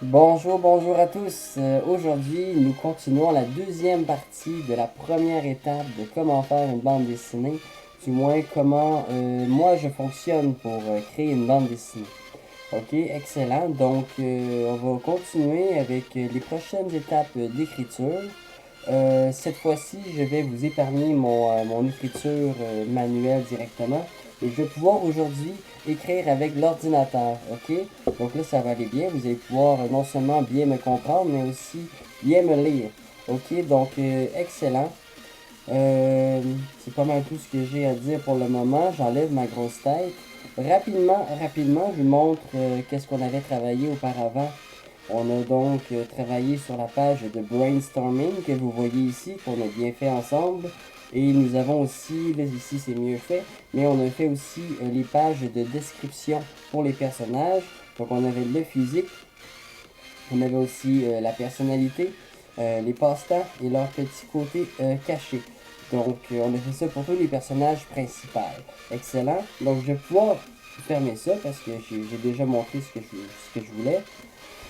Bonjour à tous. Aujourd'hui, nous continuons la deuxième partie de la première étape de comment faire une bande dessinée, du moins comment moi je fonctionne pour créer une bande dessinée. Ok, excellent. Donc, on va continuer avec les prochaines étapes d'écriture. Cette fois-ci, je vais vous épargner mon écriture manuelle directement. Et je vais pouvoir aujourd'hui écrire avec l'ordinateur. Ok? Donc là, ça va aller bien. Vous allez pouvoir non seulement bien me comprendre, mais aussi bien me lire. Ok? Donc, excellent. C'est pas mal tout ce que j'ai à dire pour le moment. J'enlève ma grosse tête. Rapidement, je vous montre qu'est-ce qu'on avait travaillé auparavant. On a donc travaillé sur la page de brainstorming que vous voyez ici, qu'on a bien fait ensemble. Et nous avons aussi, là ici c'est mieux fait, mais on a fait aussi les pages de description pour les personnages. Donc on avait le physique, on avait aussi la personnalité, les passe-temps et leur petit côté caché. Donc on a fait ça pour tous les personnages principaux. Excellent. Donc je vais pouvoir fermer ça parce que j'ai déjà montré ce que je voulais.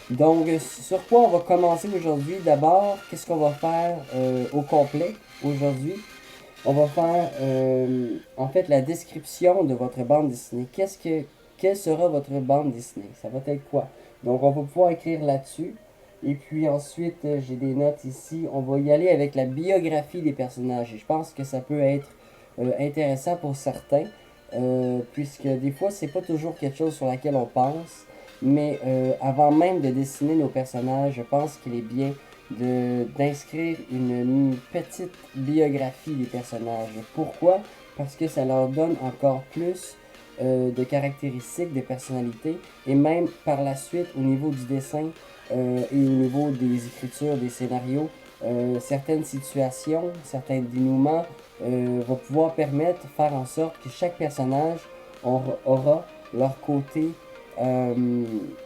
Donc, sur quoi on va commencer aujourd'hui? D'abord, qu'est-ce qu'on va faire au complet aujourd'hui? On va faire en fait la description de votre bande dessinée. Quelle sera votre bande dessinée? Ça va être quoi? Donc, on va pouvoir écrire là-dessus. Et puis ensuite, j'ai des notes ici. On va y aller avec la biographie des personnages. Et je pense que ça peut être intéressant pour certains, puisque des fois, c'est pas toujours quelque chose sur laquelle on pense. Mais avant même de dessiner nos personnages, je pense qu'il est bien d'inscrire une petite biographie des personnages. Pourquoi? Parce que ça leur donne encore plus de caractéristiques, de personnalité, et même par la suite au niveau du dessin et au niveau des écritures, des scénarios, certaines situations, certains dénouements vont pouvoir permettre, faire en sorte que chaque personnage aura leur côté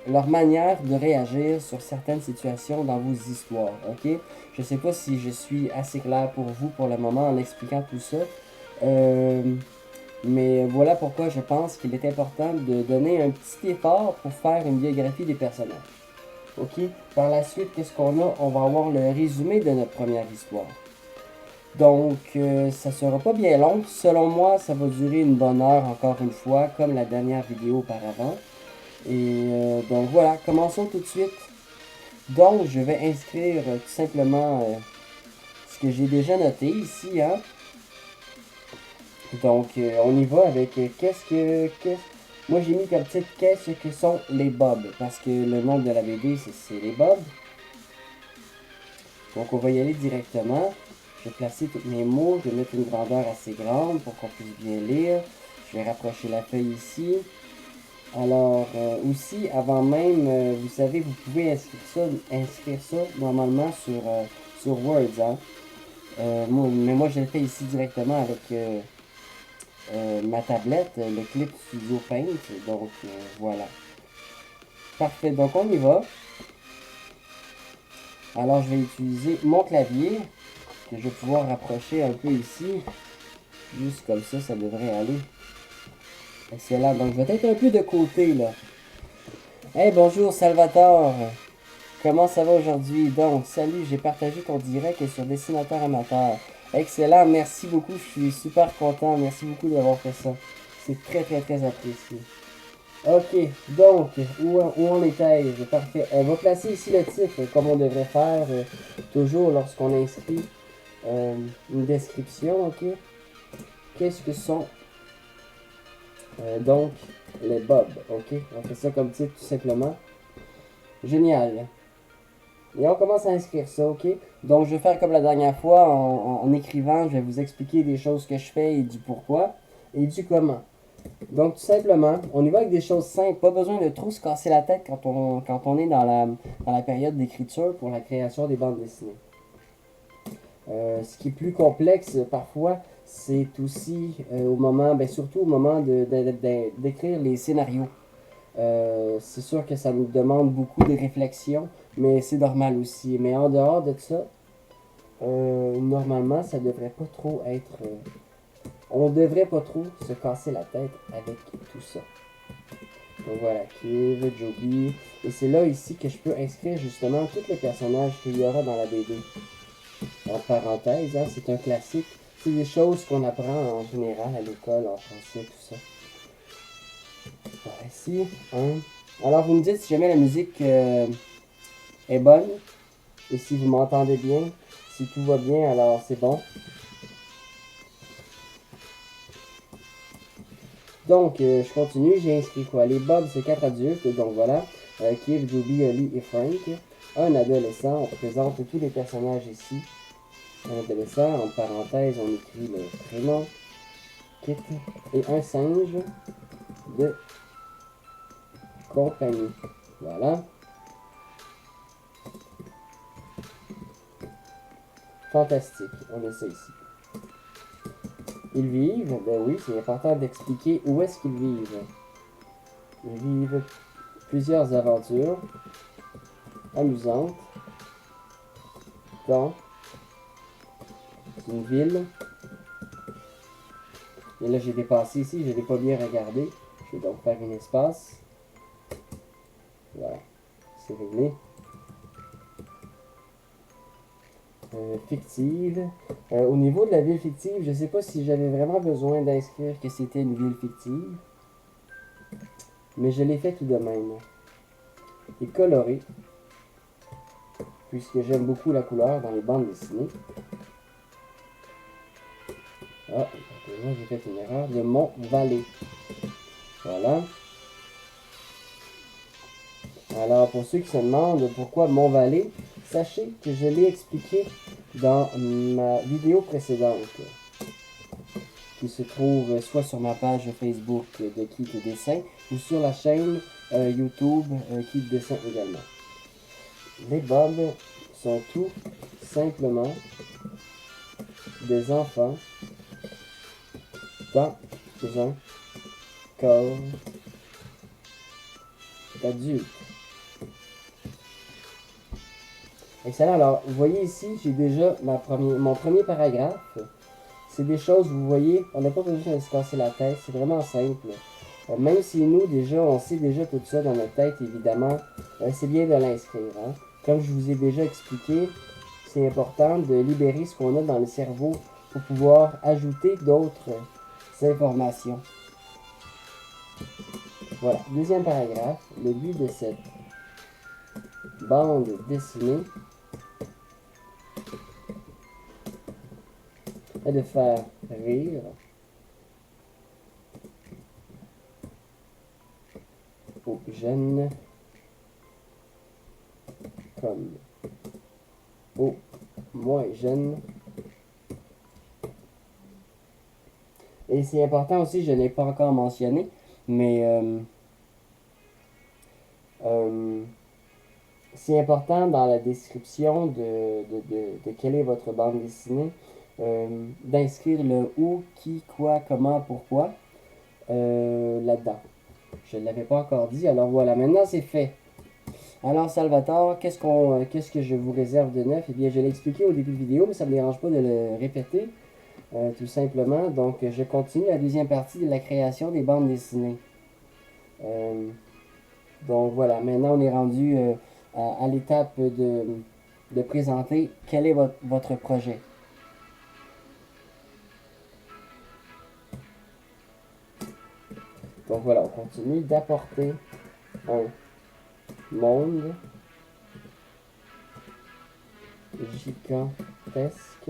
leur manière de réagir sur certaines situations dans vos histoires. Ok? Je sais pas si je suis assez clair pour vous pour le moment en expliquant tout ça. Euh, mais voilà pourquoi je pense qu'il est important de donner un petit effort pour faire une biographie des personnages. Ok? Par la suite, qu'est-ce qu'on a? On va avoir le résumé de notre première histoire. Donc, ça sera pas bien long. Selon moi, ça va durer une bonne heure encore une fois, comme la dernière vidéo auparavant. Et donc voilà, commençons tout de suite. Donc je vais inscrire tout simplement ce que j'ai déjà noté ici. Hein. Donc on y va avec Moi j'ai mis comme titre qu'est-ce que sont les bobs. Parce que le nom de la BD c'est les bobs. Donc on va y aller directement. Je vais placer tous mes mots. Je vais mettre une grandeur assez grande pour qu'on puisse bien lire. Je vais rapprocher la feuille ici. Alors, aussi, avant même, vous savez, vous pouvez inscrire ça normalement sur Word. Hein. Mais moi, je le fais ici directement avec ma tablette, le Clip Studio Paint. Donc, voilà. Parfait. Donc, on y va. Alors, je vais utiliser mon clavier que je vais pouvoir rapprocher un peu ici. Juste comme ça devrait aller. Excellent. Donc, je vais être un peu de côté, là. Hey, bonjour, Salvatore. Comment ça va aujourd'hui? Donc, salut, j'ai partagé ton direct sur Dessinateur Amateur. Excellent, merci beaucoup, je suis super content. Merci beaucoup d'avoir fait ça. C'est très apprécié. Ok, donc, où en était-je? Parfait. On va placer ici le titre, comme on devrait faire toujours lorsqu'on inscrit une description, ok? Qu'est-ce que sont donc les bobs, ok? On fait ça comme titre tout simplement. Génial. Et on commence à inscrire ça, ok? Donc, je vais faire comme la dernière fois, en écrivant, je vais vous expliquer des choses que je fais et du pourquoi et du comment. Donc, tout simplement, on y va avec des choses simples. Pas besoin de trop se casser la tête quand on est dans la période d'écriture pour la création des bandes dessinées. Ce qui est plus complexe parfois, c'est aussi au moment, surtout au moment d'écrire les scénarios. C'est sûr que ça nous demande beaucoup de réflexion, mais c'est normal aussi. Mais en dehors de ça, normalement, ça devrait pas trop être. On devrait pas trop se casser la tête avec tout ça. Donc voilà, Kiv, Joby. Et c'est là ici que je peux inscrire justement tous les personnages qu'il y aura dans la BD. En parenthèse, hein, c'est un classique. C'est des choses qu'on apprend en général à l'école, en français, tout ça. Voilà, ici, hein. Alors vous me dites si jamais la musique est bonne. Et si vous m'entendez bien. Si tout va bien, alors c'est bon. Donc, je continue. J'ai inscrit quoi? Les Bob, c'est 4 adultes. Donc voilà. Kid, Joby, Oli et Frank. Un adolescent. On présente tous les personnages ici. Un adolescent. En parenthèse, on écrit le prénom. Kit. Et un singe de compagnie. Voilà. Fantastique. On a ça ici. Ils vivent, ben oui, c'est important d'expliquer où est-ce qu'ils vivent. Ils vivent plusieurs aventures amusantes dans une ville. Et là, j'ai dépassé ici, je ne l'ai pas bien regardé. Je vais donc faire un espace. Voilà, c'est réglé. Fictive. Au niveau de la ville fictive, je ne sais pas si j'avais vraiment besoin d'inscrire que c'était une ville fictive. Mais je l'ai fait tout de même. Et coloré. Puisque j'aime beaucoup la couleur dans les bandes dessinées. Ah, j'ai fait une erreur. Le Mont-Vallée. Voilà. Alors, pour ceux qui se demandent pourquoi Mont-Vallée, sachez que je l'ai expliqué dans ma vidéo précédente, qui se trouve soit sur ma page Facebook de Kit Dessin, ou sur la chaîne YouTube Kit Dessin également. Les Bobs sont tout simplement des enfants dans un corps d'adulte. Excellent. Alors, vous voyez ici, j'ai déjà mon premier paragraphe. C'est des choses, vous voyez, on n'a pas besoin de se casser la tête. C'est vraiment simple. Même si nous, déjà, on sait déjà tout ça dans notre tête, évidemment, c'est bien de l'inscrire. Hein. Comme je vous ai déjà expliqué, c'est important de libérer ce qu'on a dans le cerveau pour pouvoir ajouter d'autres informations. Voilà, deuxième paragraphe. Le but de cette bande dessinée est de faire rire aux jeunes comme aux moins jeunes. Et c'est important aussi, je ne l'ai pas encore mentionné, mais c'est important dans la description de quelle est votre bande dessinée, d'inscrire le où, qui, quoi, comment, pourquoi là-dedans. Je ne l'avais pas encore dit, alors voilà, maintenant c'est fait. Alors Salvatore, qu'est-ce que je vous réserve de neuf? Eh bien, je l'ai expliqué au début de vidéo, mais ça ne me dérange pas de le répéter, tout simplement. Donc, je continue la deuxième partie de la création des bandes dessinées. Donc voilà, maintenant on est rendu à l'étape de présenter quel est votre projet. Donc voilà, on continue d'apporter un monde gigantesque,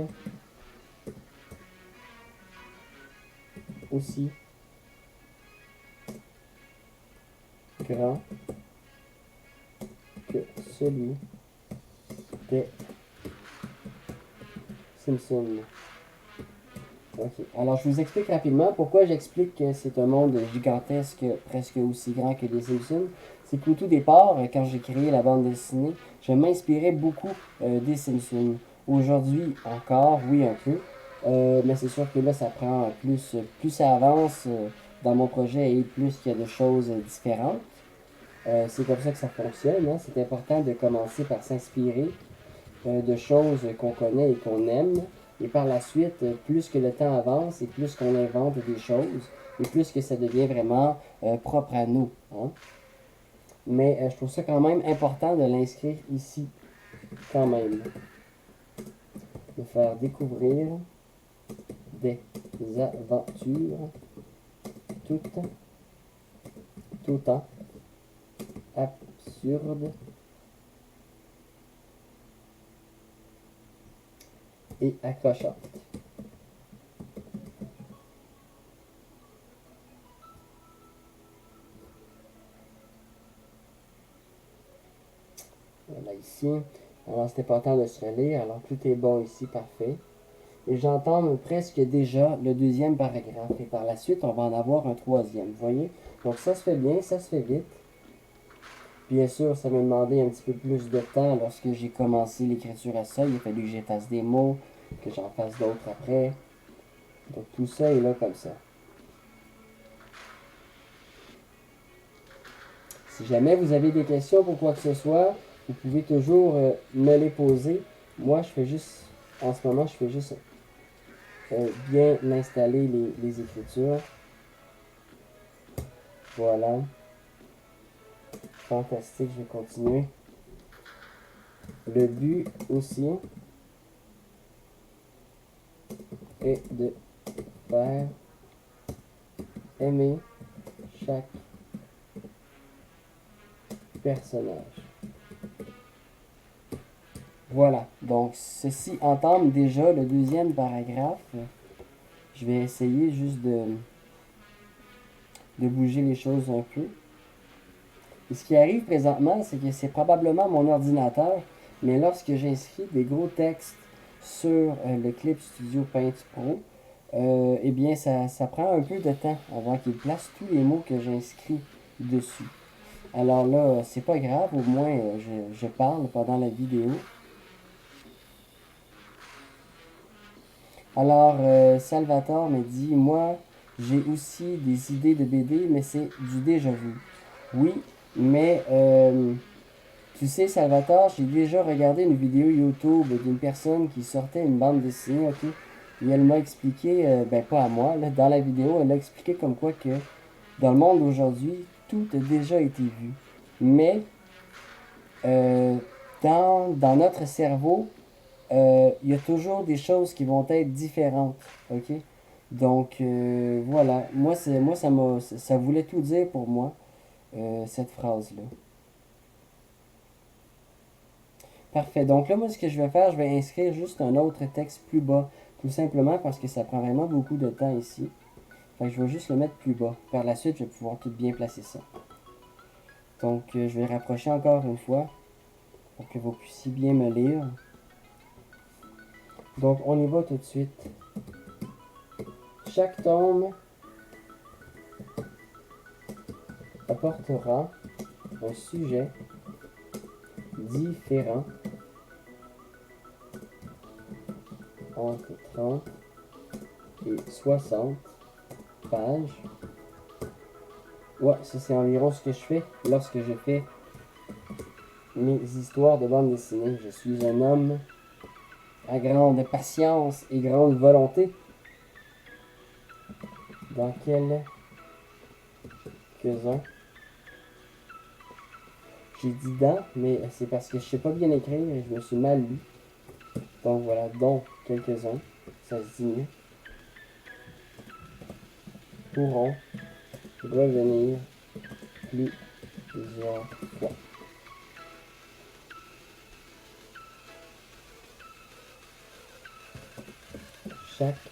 aussi grand que celui des Simpsons. Ok, alors je vous explique rapidement pourquoi j'explique que c'est un monde gigantesque, presque aussi grand que les Simpsons. C'est qu'au tout départ, quand j'ai créé la bande dessinée, je m'inspirais beaucoup des Simpsons. Aujourd'hui encore, oui un peu, mais c'est sûr que là ça prend plus ça avance dans mon projet et plus il y a de choses différentes. C'est comme ça que ça fonctionne, hein. C'est important de commencer par s'inspirer de choses qu'on connaît et qu'on aime Et par la suite, plus que le temps avance et plus qu'on invente des choses, et plus que ça devient vraiment propre à nous. Hein? Mais je trouve ça quand même important de l'inscrire ici, quand même. De faire découvrir des aventures toutes, tout temps absurdes et accrochantes. Voilà ici. Alors c'est important de se relire. Alors tout est bon ici, parfait. Et j'entends presque déjà le deuxième paragraphe. Et par la suite, on va en avoir un troisième. Vous voyez? Donc ça se fait bien, ça se fait vite. Bien sûr, ça m'a demandé un petit peu plus de temps lorsque j'ai commencé l'écriture à ça. Il a fallu que j'efface des mots, que j'en fasse d'autres après. Donc tout ça est là comme ça. Si jamais vous avez des questions pour quoi que ce soit, vous pouvez toujours me les poser. Moi, je fais juste, en ce moment, je fais juste bien installer les écritures. Voilà. Fantastique, je vais continuer. Le but aussi est de faire aimer chaque personnage. Voilà, donc ceci entame déjà le deuxième paragraphe. Je vais essayer juste de bouger les choses un peu. Et ce qui arrive présentement, c'est que c'est probablement mon ordinateur, mais lorsque j'inscris des gros textes sur le Clip Studio Paint Pro, eh bien ça prend un peu de temps avant qu'il place tous les mots que j'inscris dessus. Alors là, c'est pas grave, au moins je parle pendant la vidéo. Alors, Salvatore me dit, moi, j'ai aussi des idées de BD, mais c'est du déjà vu. Oui, mais tu sais, Salvatore, j'ai déjà regardé une vidéo YouTube d'une personne qui sortait une bande dessinée, ok? Et elle m'a expliqué, ben pas à moi, là, dans la vidéo, elle a expliqué comme quoi que dans le monde d'aujourd'hui, tout a déjà été vu. Mais euh, dans notre cerveau, il y a toujours des choses qui vont être différentes, ok? Donc voilà, moi ça voulait tout dire pour moi, cette phrase-là. Parfait. Donc là, moi, ce que je vais faire, je vais inscrire juste un autre texte plus bas. Tout simplement parce que ça prend vraiment beaucoup de temps ici. Fait que je vais juste le mettre plus bas. Par la suite, je vais pouvoir tout bien placer ça. Donc, je vais rapprocher encore une fois pour que vous puissiez bien me lire. Donc, on y va tout de suite. Chaque tome apportera un sujet différent entre 30 et 60 pages. Ouais, ça c'est environ ce que je fais lorsque je fais mes histoires de bande dessinée. Je suis un homme à grande patience et grande volonté. Dans quelques-uns, j'ai dit dans, mais c'est parce que je sais pas bien écrire et je me suis mal lu. Donc voilà, dont quelques-uns, ça se dit mieux, pourront revenir plusieurs fois. Chaque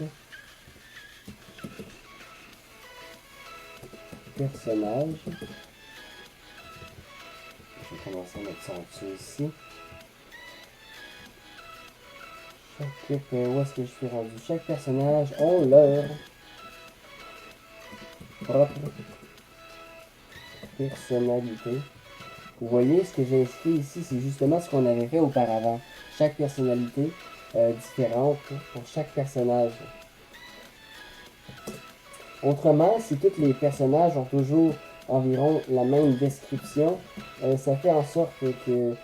personnage, je vais commencer à mettre ça en dessous ici. Où est-ce que je suis rendu? Chaque personnage ont leur propre personnalité. Vous voyez, ce que j'ai inscrit ici, c'est justement ce qu'on avait fait auparavant. Chaque personnalité différente pour chaque personnage. Autrement, si tous les personnages ont toujours environ la même description, ça fait en sorte que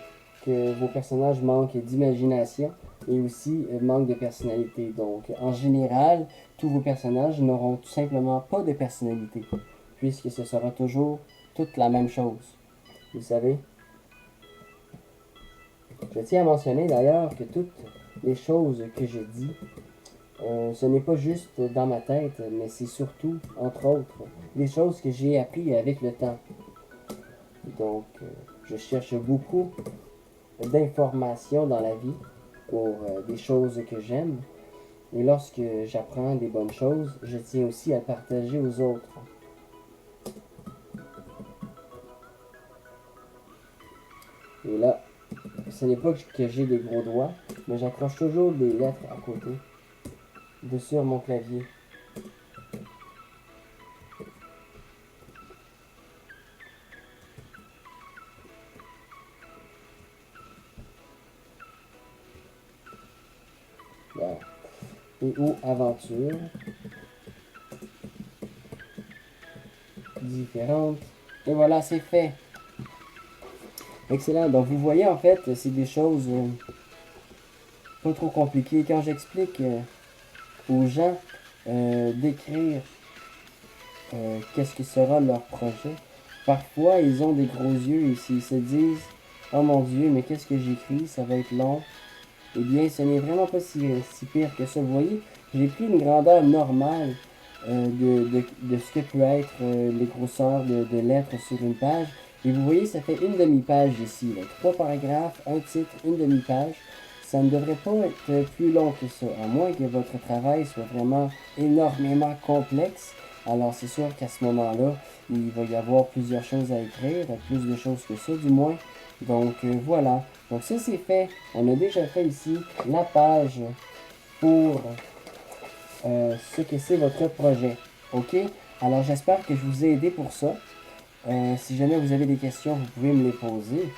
que vos personnages manquent d'imagination et aussi manquent de personnalité. Donc, en général, tous vos personnages n'auront tout simplement pas de personnalité, puisque ce sera toujours toute la même chose. Vous savez? Je tiens à mentionner d'ailleurs que toutes les choses que je dis, ce n'est pas juste dans ma tête, mais c'est surtout, entre autres, des choses que j'ai appris avec le temps. Donc, je cherche beaucoup d'informations dans la vie pour des choses que j'aime. Et lorsque j'apprends des bonnes choses, je tiens aussi à le partager aux autres. Et là, ce n'est pas que j'ai des gros doigts, mais j'accroche toujours des lettres à côté, de sur mon clavier. Voilà. Et ou aventure différentes. Et voilà, c'est fait. Excellent. Donc vous voyez, en fait, c'est des choses pas trop compliquées. Quand j'explique aux gens d'écrire qu'est-ce que sera leur projet, parfois ils ont des gros yeux et s'ils se disent oh mon Dieu, mais qu'est-ce que j'écris, ça va être long. Eh bien, ce n'est vraiment pas si pire que ça. Vous voyez, j'ai pris une grandeur normale de ce que peut être les grosseurs de lettres sur une page. Et vous voyez, ça fait une demi-page ici. Là. 3 paragraphes, un titre, une demi-page. Ça ne devrait pas être plus long que ça, à moins que votre travail soit vraiment énormément complexe. Alors c'est sûr qu'à ce moment-là, il va y avoir plusieurs choses à écrire, plus de choses que ça du moins. Donc voilà. Donc ça c'est fait. On a déjà fait ici la page pour ce que c'est votre projet. OK? Alors j'espère que je vous ai aidé pour ça. Si jamais vous avez des questions, vous pouvez me les poser.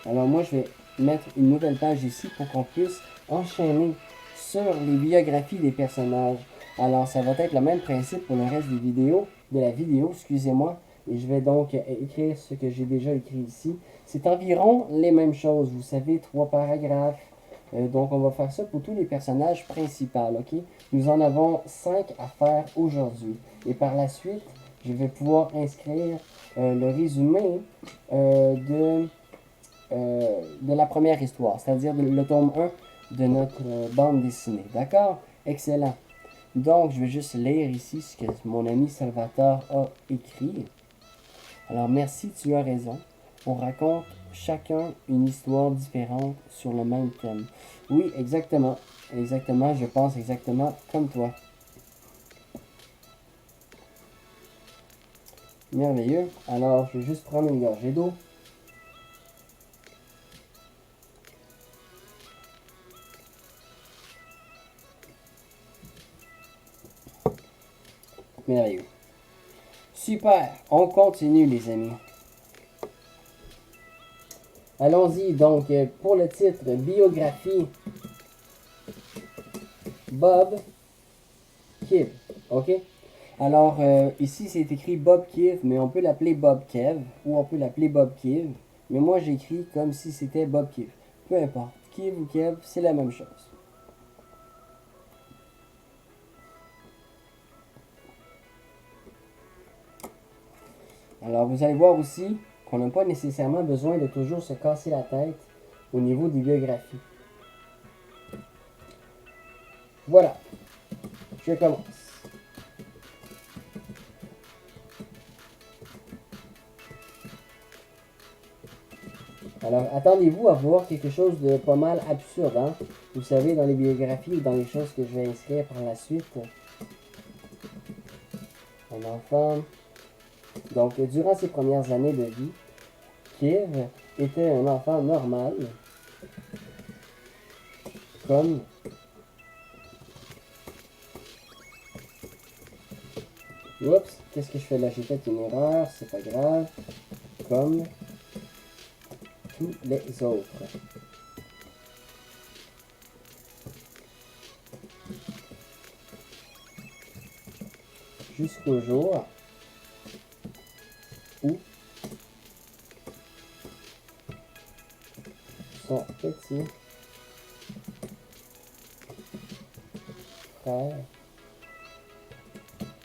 Alors moi je vais mettre une nouvelle page ici pour qu'on puisse enchaîner sur les biographies des personnages. Alors ça va être le même principe pour le reste des vidéos, de la vidéo, excusez-moi. Et je vais donc écrire ce que j'ai déjà écrit ici. C'est environ les mêmes choses, vous savez, 3 paragraphes. Donc on va faire ça pour tous les personnages principaux, ok? Nous en avons 5 à faire aujourd'hui. Et par la suite, je vais pouvoir inscrire le résumé de la première histoire, c'est-à-dire le tome 1 de notre bande dessinée. D'accord? Excellent. Donc, je vais juste lire ici ce que mon ami Salvatore a écrit. Alors, merci, tu as raison. On raconte chacun une histoire différente sur le même thème. Oui, exactement. Exactement, je pense exactement comme toi. Merveilleux. Alors, je vais juste prendre une gorgée d'eau. Merveilleux. Super, on continue les amis. Allons-y donc pour le titre biographie Bob Kiv. Ok? Alors ici c'est écrit Bob Kiv, mais on peut l'appeler Bob Kev ou on peut l'appeler Bob Kiv. Mais moi j'écris comme si c'était Bob Kiv. Peu importe, Kiv ou Kev, c'est la même chose. Alors vous allez voir aussi qu'on n'a pas nécessairement besoin de toujours se casser la tête au niveau des biographies. Voilà, je commence. Alors attendez-vous à voir quelque chose de pas mal absurde, hein? Vous savez, dans les biographies ou dans les choses que je vais inscrire par la suite. Un enfant. Donc, durant ses premières années de vie, Kiv était un enfant normal, comme oups, qu'est-ce que je fais là? J'ai fait une erreur, c'est pas grave. Comme tous les autres. Jusqu'au jour où son petit frère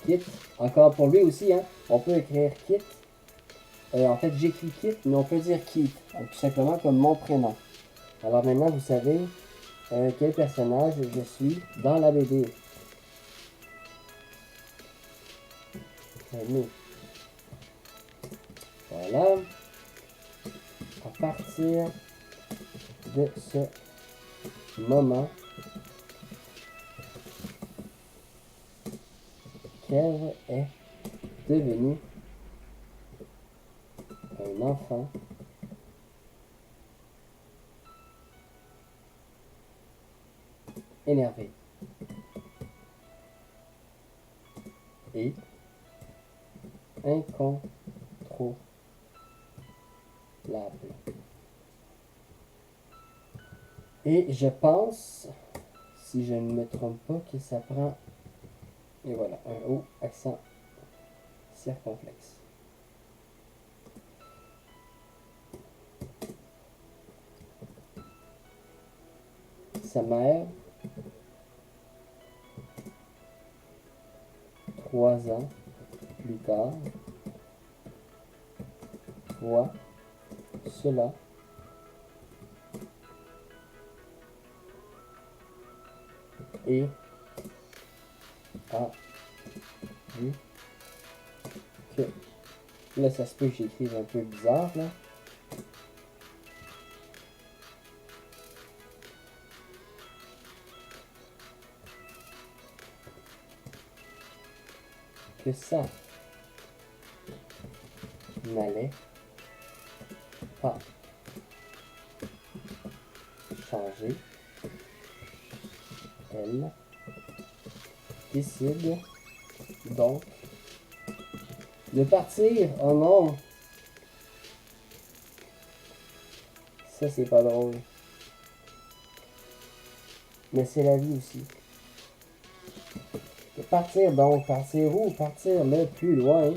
Kit. Encore pour lui aussi, hein. On peut écrire Kit. En fait, j'écris Kit, mais on peut dire Kit. Tout simplement comme mon prénom. Alors maintenant, vous savez quel personnage je suis dans la BD. Allez. Voilà. À partir de ce moment, Kev est devenu un enfant énervé et incontrôlable. Et je pense, si je ne me trompe pas, que ça prend, et voilà, un O accent circonflexe. Sa mère, 3 ans plus tard, voit cela et a vu que, là ça se peut que j'écrive un peu bizarre là, que ça n'allait pas changer. Elle décide donc de partir. Oh non! Ça, c'est pas drôle. Mais c'est la vie aussi. De partir donc. Partir où? Partir le plus loin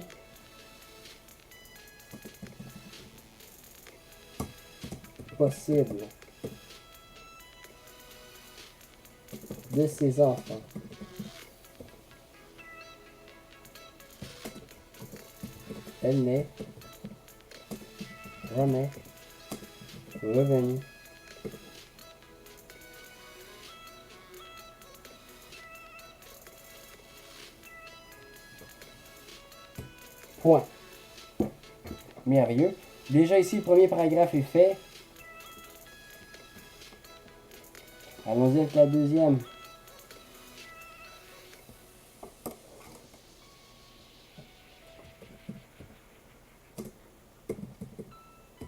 possible de ses enfants. Elle n'est jamais revenue. Point. Merveilleux. Déjà ici, le premier paragraphe est fait. Allons-y avec la deuxième.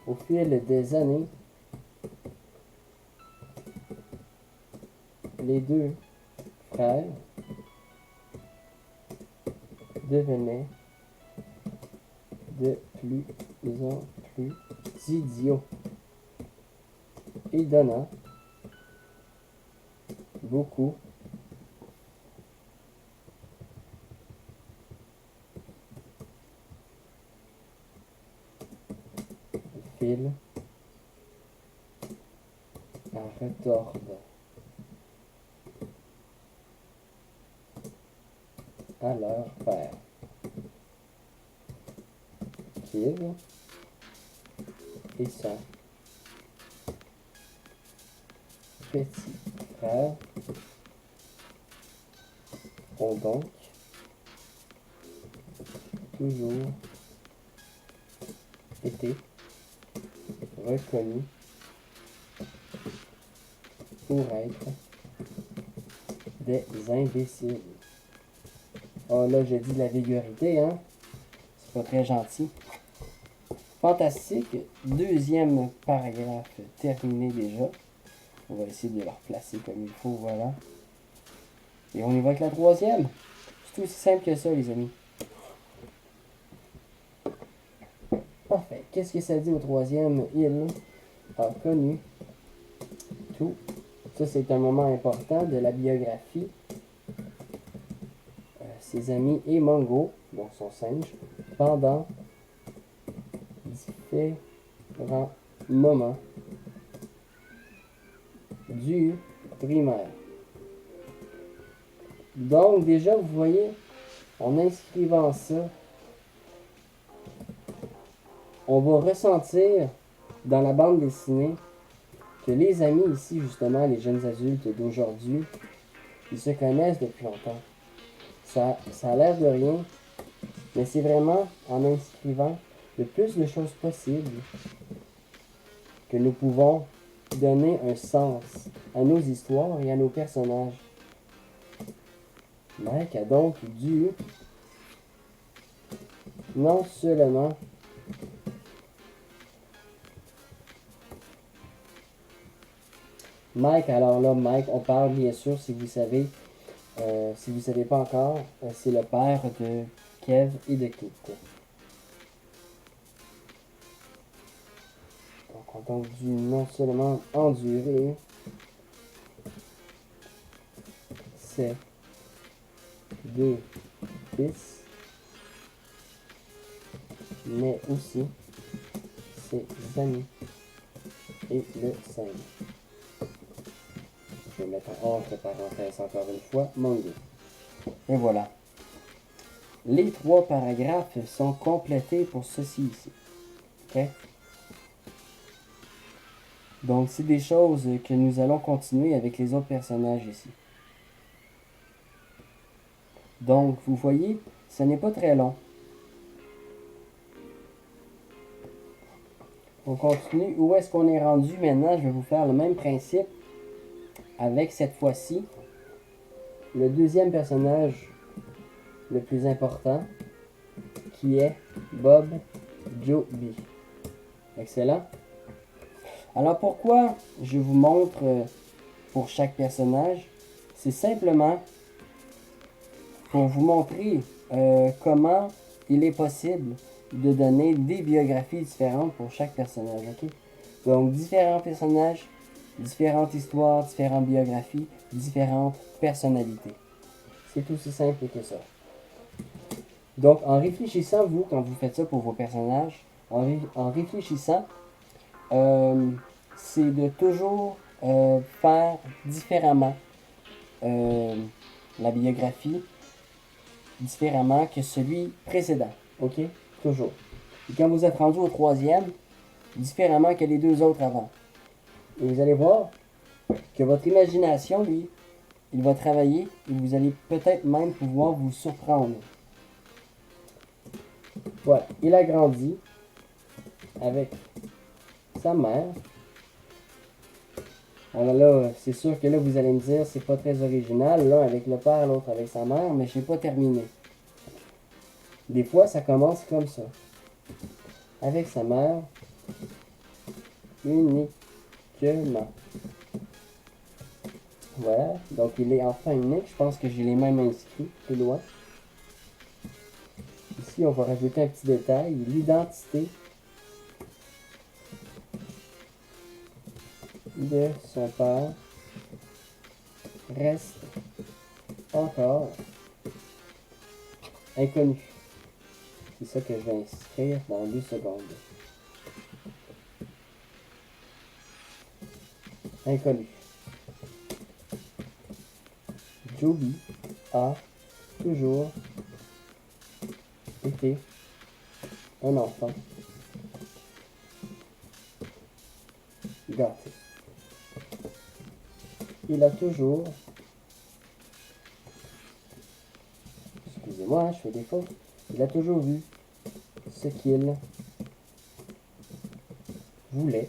Au fil des années, les deux frères devenaient de plus en plus idiots. Il donna beaucoup de fil à retordre à leur père, Kid et son petit frère ont donc toujours été reconnus pour être des imbéciles. Oh là, j'ai dit de la vulgarité, hein? C'est pas très gentil. Fantastique. Deuxième paragraphe terminé déjà. On va essayer de le replacer comme il faut, voilà. Et on y va avec la troisième. C'est aussi simple que ça, les amis. Parfait. Qu'est-ce que ça dit au troisième? Il a connu tout. Ça, c'est un moment important de la biographie. Ses amis et Mongo, donc son singe, pendant différents moments du primaire. Donc déjà, vous voyez, en inscrivant ça, on va ressentir dans la bande dessinée que les amis ici, justement, les jeunes adultes d'aujourd'hui, ils se connaissent depuis longtemps. Ça a l'air de rien, mais c'est vraiment en inscrivant le plus de choses possibles que nous pouvons donner un sens à nos histoires et à nos personnages. Mike a donc dû non seulement Mike, alors là, Mike, on parle bien sûr, si vous savez pas encore, c'est le père de Kev et de Kit. Donc on a donc dû non seulement endurer ses deux fils, mais aussi ses amis et le sein. Je vais mettre en entre parenthèses encore une fois, manga. Et voilà. Les 3 paragraphes sont complétés pour ceci ici. OK? Donc, c'est des choses que nous allons continuer avec les autres personnages ici. Donc, vous voyez, ce n'est pas très long. On continue. Où est-ce qu'on est rendu maintenant? Je vais vous faire le même principe avec cette fois-ci le deuxième personnage le plus important qui est Bob Joby. Excellent. Alors pourquoi je vous montre pour chaque personnage? C'est simplement pour vous montrer comment il est possible de donner des biographies différentes pour chaque personnage. Okay? Donc différents personnages, différentes histoires, différentes biographies, différentes personnalités. C'est aussi simple que ça. Donc en réfléchissant, vous, quand vous faites ça pour vos personnages, en réfléchissant, c'est de toujours faire différemment la biographie, différemment que celui précédent. OK? Toujours. Et quand vous êtes rendu au 3e, différemment que les 2 autres avant. Et vous allez voir que votre imagination, lui, il va travailler et vous allez peut-être même pouvoir vous surprendre. Voilà. Il a grandi avec sa mère. Alors là, c'est sûr que là, vous allez me dire, c'est pas très original, l'un avec le père, l'autre avec sa mère, mais je n'ai pas terminé. Des fois, ça commence comme ça. Avec sa mère, uniquement. Voilà, donc il est enfant unique. Je pense que j'ai les mêmes inscrits plus loin. Ici, on va rajouter un petit détail. L'identité de son père reste encore inconnue. C'est ça que je vais inscrire dans 2 secondes. Inconnu. Joby a toujours été un enfant gâté. Il a toujours... Excusez-moi, je fais des fautes. Il a toujours vu ce qu'il voulait.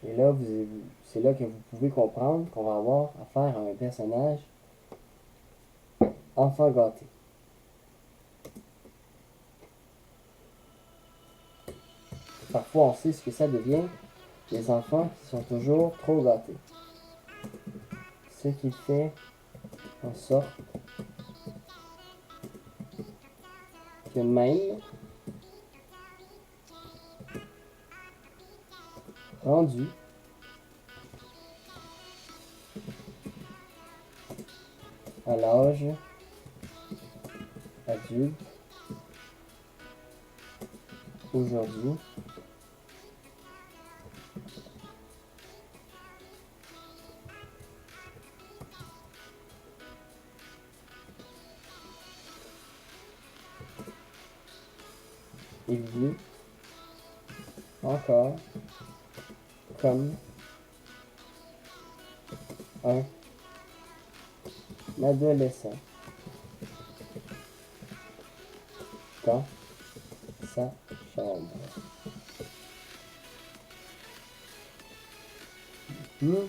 Et là, c'est là que vous pouvez comprendre qu'on va avoir affaire à un personnage enfant gâté. Parfois, on sait ce que ça devient, les enfants qui sont toujours trop gâtés. Ce qui fait en sorte que même rendu à l'âge adulte, aujourd'hui. Il vit encore comme un adolescent dans sa chambre. Hmm.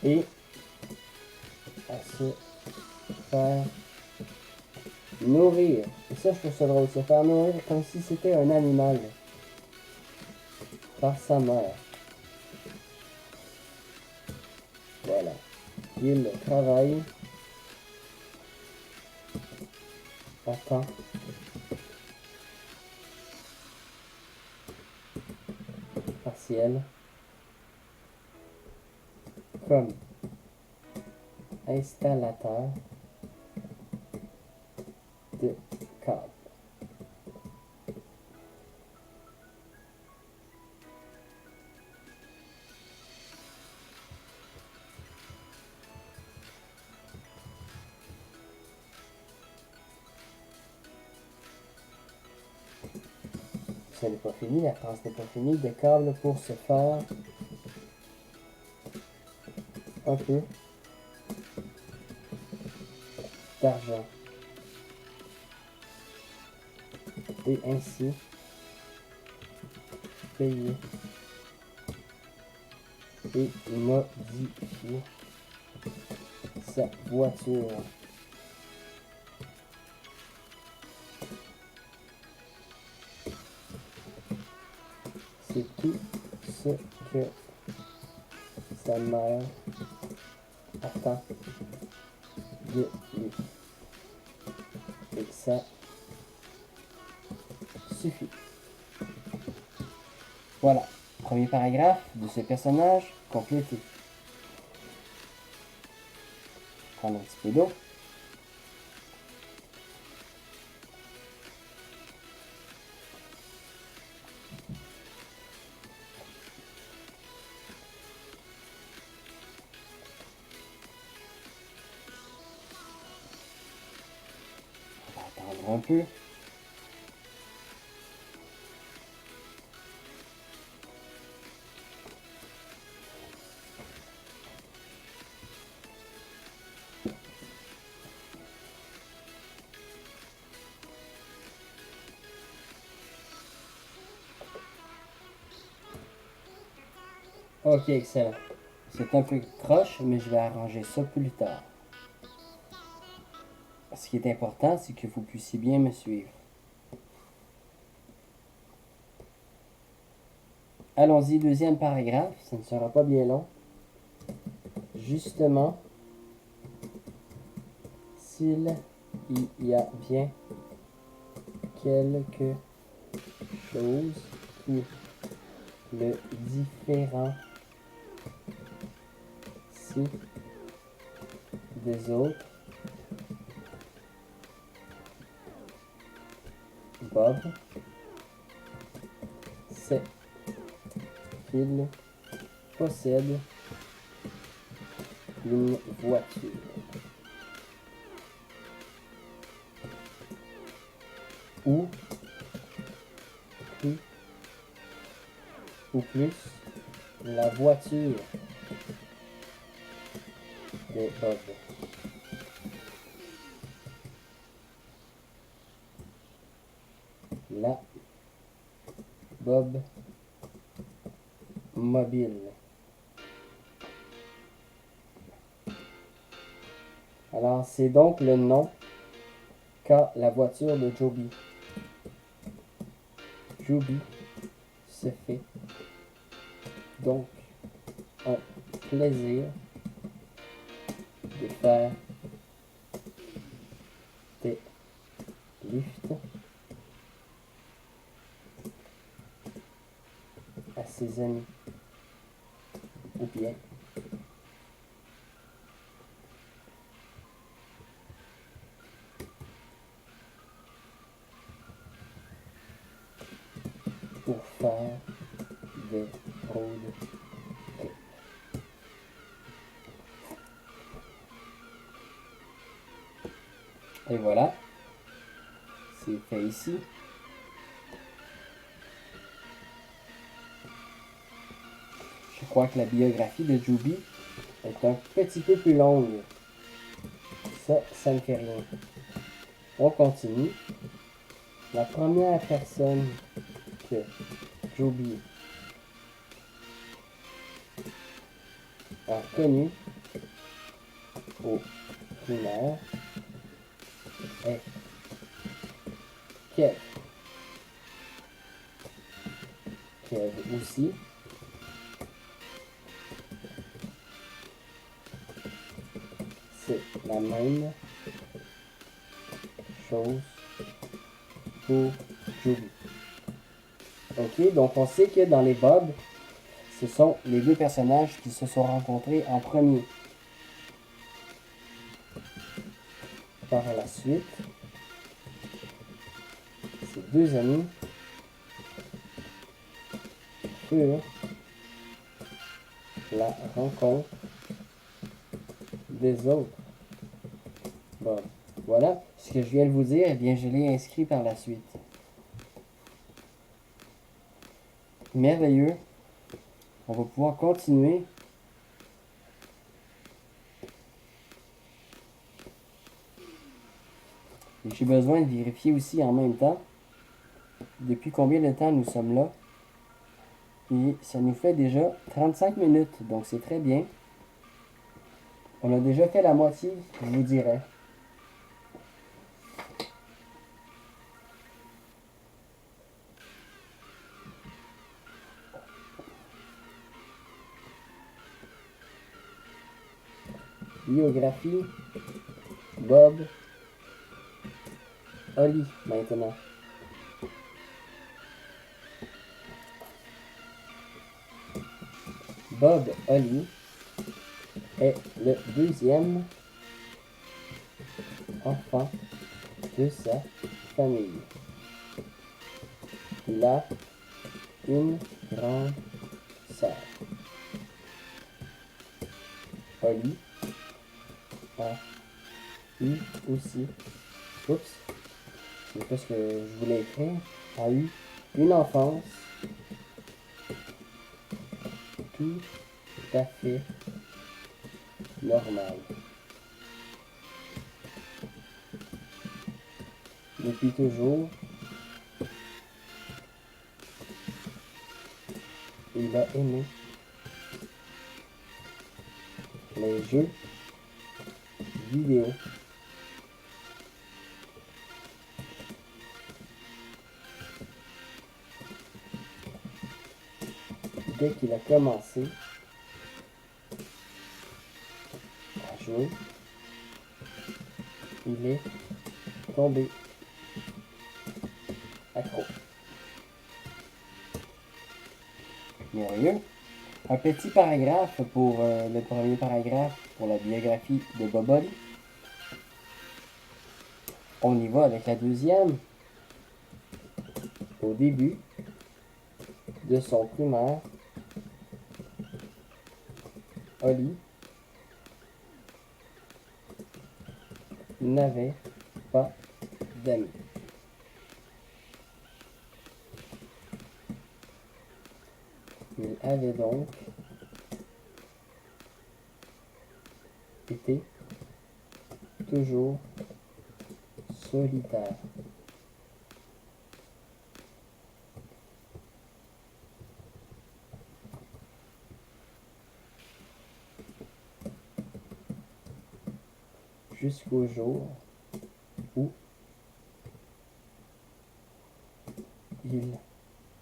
Et à se faire nourrir. Et ça, je trouve ça drôle, se faire nourrir comme si c'était un animal par sa mère. Voilà. Il travaille à temps partiel comme installateur de câbles. Ce n'est pas fini, la phrase n'est pas finie. Des câbles pour se faire un peu d'argent. Et ainsi payer et modifier sa voiture. C'est tout ce que sa mère attend de lui. Et ça suffit. Voilà, premier paragraphe de ce personnage complété. Prendre un petit peu d'eau. On va attendre un peu. Ok, excellent. C'est un peu croche, mais je vais arranger ça plus tard. Ce qui est important, c'est que vous puissiez bien me suivre. Allons-y, deuxième paragraphe, ça ne sera pas bien long. Justement, s'il y a bien quelque chose qui le différencie des autres, Bob, c'est qu'il possède une voiture. Ou plus la voiture de Bob. La Bob mobile. Alors, c'est donc le nom qu'a la voiture de Joby. Joby se fait donc un plaisir de faire des lifts à ses amis. au pied. Pour faire des road trips. Et voilà, c'est fait ici. Je crois que la biographie de Juby est un petit peu plus longue. Ça ne fait rien. On continue. La première personne que Juby a connue au primaire est Kev. Kev aussi. C'est la même chose pour Juby. Ok, donc on sait que dans les Bob, ce sont les deux personnages qui se sont rencontrés en premier. Par la suite, ces deux amis furent la rencontre des autres Bob. Voilà ce que je viens de vous dire, eh bien je l'ai inscrit par la suite. Merveilleux. On va pouvoir continuer. Et j'ai besoin de vérifier aussi en même temps depuis combien de temps nous sommes là. Et ça nous fait déjà 35 minutes, donc c'est très bien. On a déjà fait la moitié, je vous dirais. Biographie, Bob, Holly maintenant. Bob Holly est le deuxième enfant de sa famille. Il a une grande sœur. Holly a eu aussi, oups, c'est pas ce que je voulais écrire, a eu une enfance tout à fait normale. Depuis toujours, il a aimé les jeux vidéo. Dès qu'il a commencé à jouer, il est tombé accro. Merveilleux. Un petit paragraphe pour le premier paragraphe pour la biographie de Bob Holly. On y va avec la deuxième. Au début de son primaire, Holly n'avait pas d'amis. Il avait donc été toujours solitaire. Jusqu'au jour où il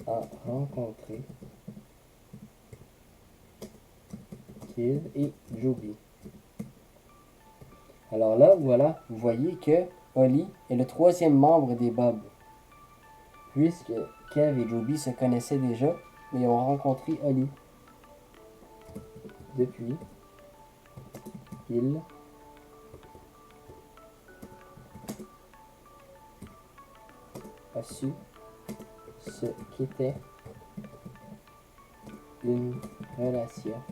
a rencontré Kid et Juby. Alors là, voilà, vous voyez que Holly est le troisième membre des Bob. Puisque Kev et Juby se connaissaient déjà, mais ont rencontré Holly. depuis, il a su ce qu'était une relation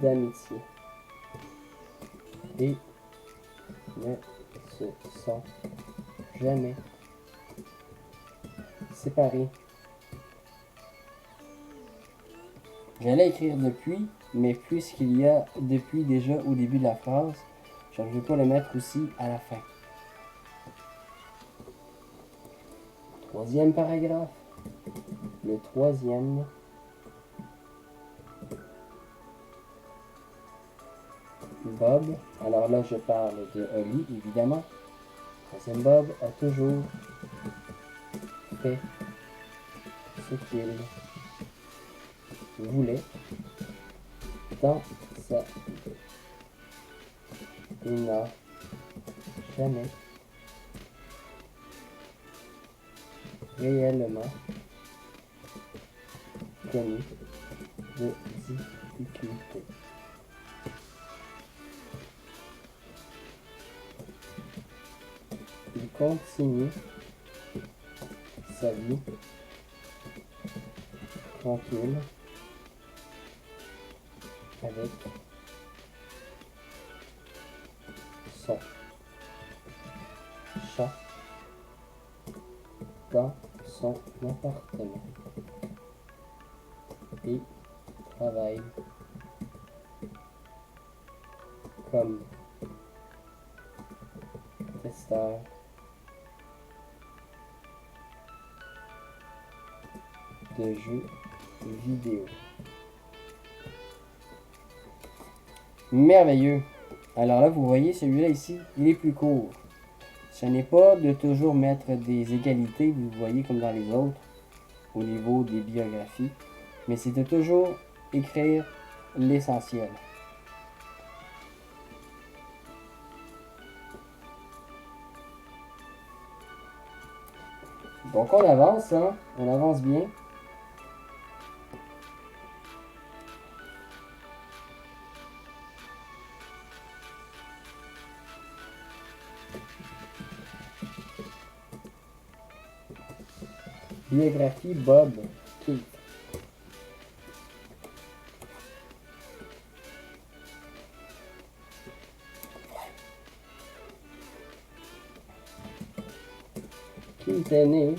d'amitié et ne se sont jamais séparés. J'allais écrire depuis, mais puisqu'il y a depuis déjà au début de la phrase, je ne vais pas le mettre aussi à la fin. Troisième paragraphe. Le troisième. Bob. Alors là, je parle de Holly, évidemment. Troisième Bob a toujours fait ce qu'il voulait dans sa vie. Il n'a jamais réellement connu de difficultés. Il continue sa vie tranquille avec son chat dans son appartement et travaille comme testeur de jeux vidéo. Merveilleux. Alors là, vous voyez, celui-là ici, il est plus court. Ce n'est pas de toujours mettre des égalités, vous voyez, comme dans les autres, au niveau des biographies, mais c'est de toujours écrire l'essentiel. Donc on avance, hein? On avance bien. Biographie Bob Keith. Keith est né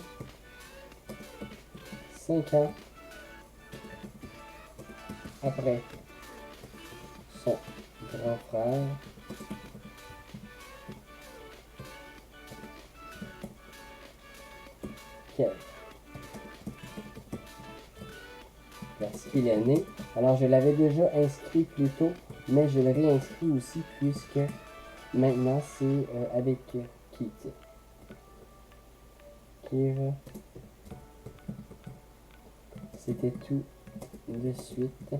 5 ans après son grand frère Kev. Parce qu'il est né. Alors je l'avais déjà inscrit plus tôt, mais je le réinscris aussi puisque maintenant c'est avec Keith. Kev. C'était tout de suite.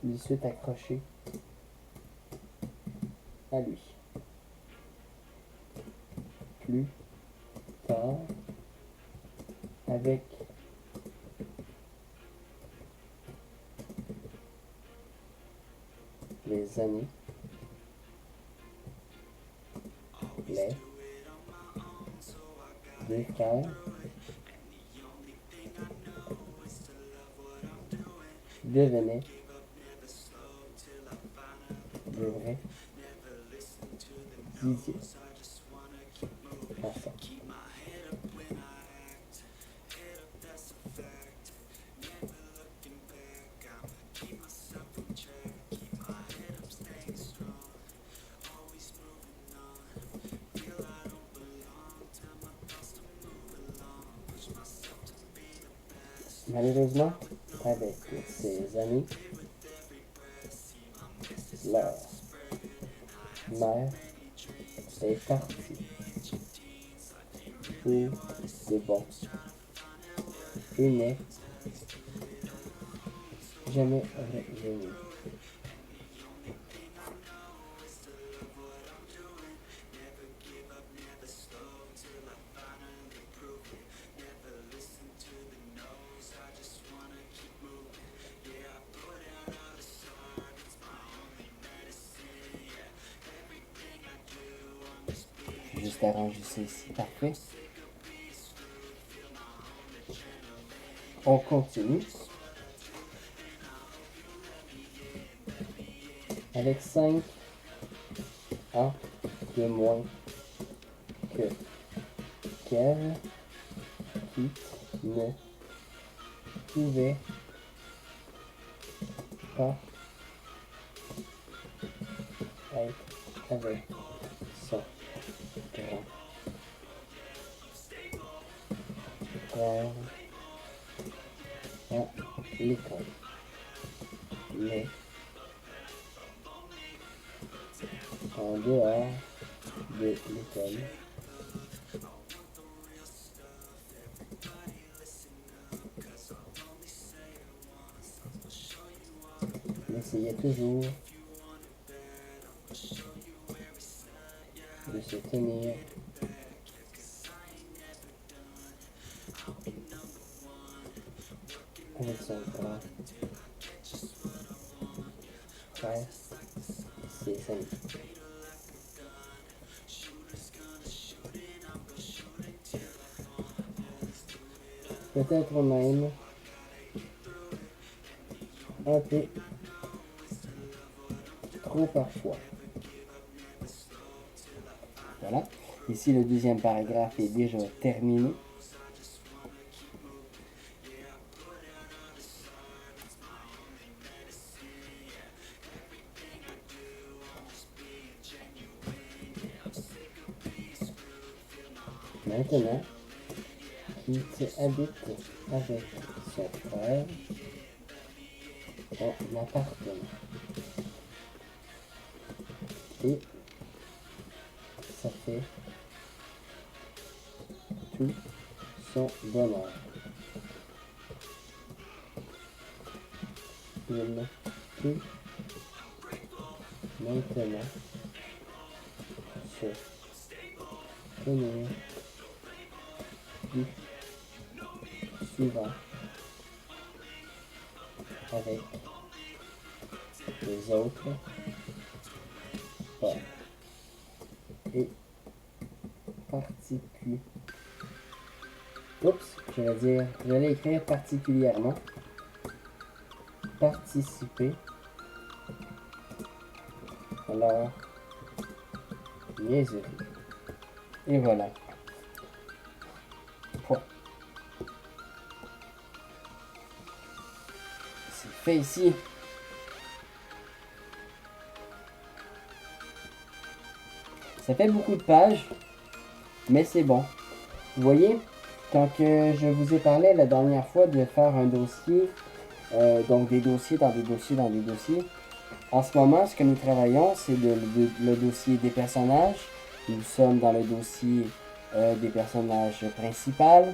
Tout de suite accroché à lui. Plus tard, avec les années, les deux frères devenaient de vrais didiers ensemble. Malheureusement, avec ces années, leur mère est partie pour de bon et n'est jamais revenue. juste arranger ça ici. Parfait. On continue. Avec 5 A de moins que Kev qui ne pouvait pas être avec son grand frère à l'école. Mais en dehors de l'école, il essayait toujours de se tenir avec son grand frère et ses amis. Peut-être même un peu trop parfois. Voilà. Ici, le deuxième paragraphe est déjà terminé. Maintenant, il habite avec son frère en appartement. Et ça fait tout son bonheur. Il peut maintenant se tenir plus souvent avec les autres pères et j'allais écrire particulièrement, participer à leur niaiserie. Et voilà. Point. C'est fait ici. Ça fait beaucoup de pages, mais c'est bon. Vous voyez, quand je vous ai parlé la dernière fois de faire un dossier, donc des dossiers dans des dossiers dans des dossiers, en ce moment, ce que nous travaillons, c'est le dossier des personnages. Nous sommes dans le dossier des personnages principaux.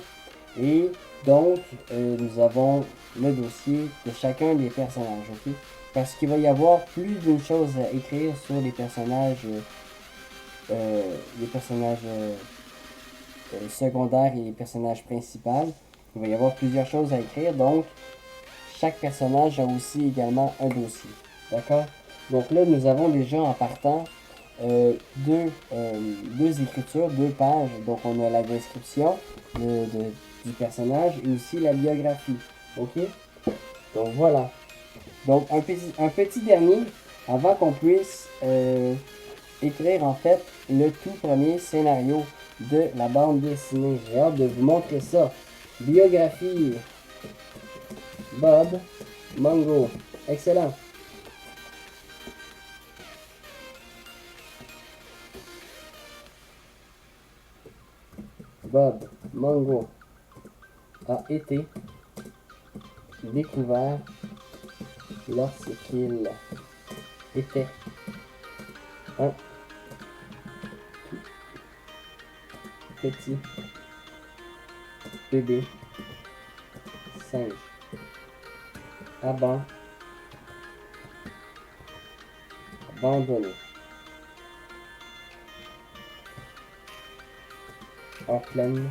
Et donc, nous avons le dossier de chacun des personnages, ok? Parce qu'il va y avoir plus d'une chose à écrire sur les personnages secondaires et les personnages principaux. Il va y avoir plusieurs choses à écrire, donc chaque personnage a aussi également un dossier. D'accord? Donc là, nous avons déjà en partant deux écritures, 2 pages. Donc on a la description du personnage et aussi la biographie. Ok? Donc voilà. Donc un petit dernier avant qu'on puisse écrire en fait le tout premier scénario de la bande dessinée. J'ai hâte de vous montrer ça. Biographie. Bob Mongo. Excellent. Bob Mongo a été découvert lorsqu'il était un petit bébé singe abandonné en pleine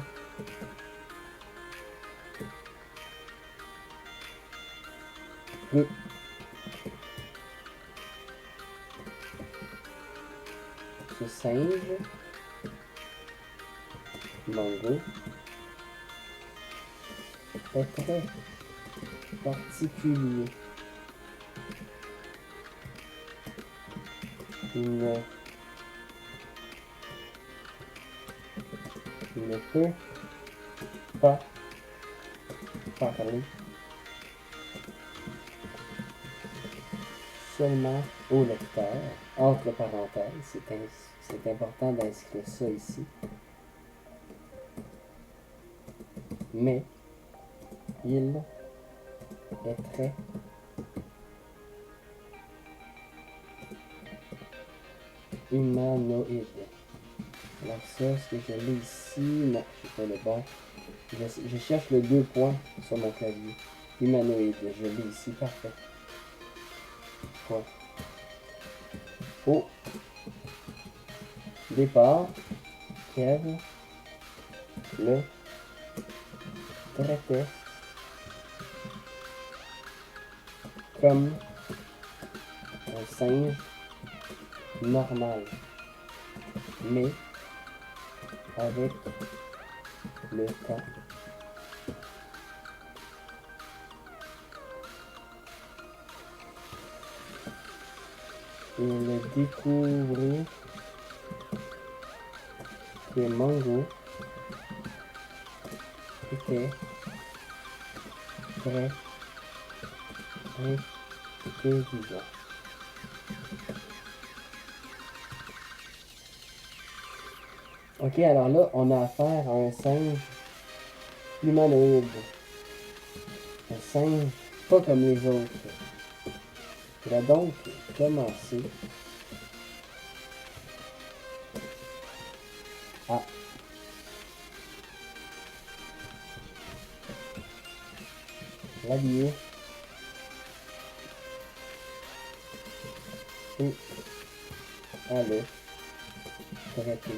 rue. Ce singe Mango est très particulier. Il ne peut pas parler seulement au lecteur. Entre parenthèses, c'est important d'inscrire ça ici. Mais il est très humanoïde. Alors ça, est-ce que je l'ai ici? Non, je sais pas le bon. Je cherche le 2 points sur mon clavier. Humanoïde, je l'ai ici, parfait. Point. Au départ, Kev le traitait comme un singe normal. Mais avec le temps, il découvrit que Mango était très intelligent. Ok, alors là, on a affaire à un singe humanoïde. Un singe pas comme les autres. Il a donc commencé à l'habiller et à le traiter